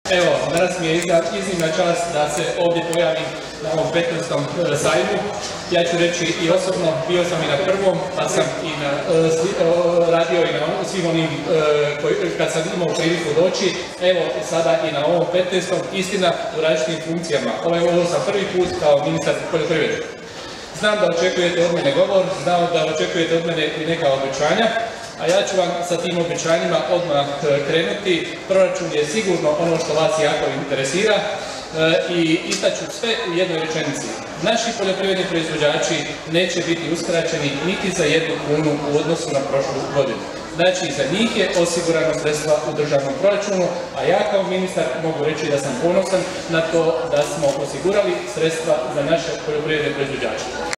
Evo, danas mi je iznimna čast da se ovdje pojavim na ovom 15. sajmu. Ja ću reći i osobno, bio sam i na prvom, pa sam i radio i na svim onim kad sam imao priliku doći. Evo, sada i na ovom 15. istina u različitim funkcijama. Ovo sam prvi put kao ministar poljoprivrede. Znam da očekujete od mene govor, znam da očekujete od mene i neka obećanja, a ja ću vam sa tim obećanjima odmah krenuti. Proračun je sigurno ono što vas jako interesira i istaću sve u jednoj rečenici. Naši poljoprivredni proizvođači neće biti uskraćeni niti za 1 kunu u odnosu na prošlu godinu. Znači, za njih je osigurano sredstva u državnom proračunu, a ja kao ministar mogu reći da sam ponosan na to da smo osigurali sredstva za naše poljoprivredne proizvođače.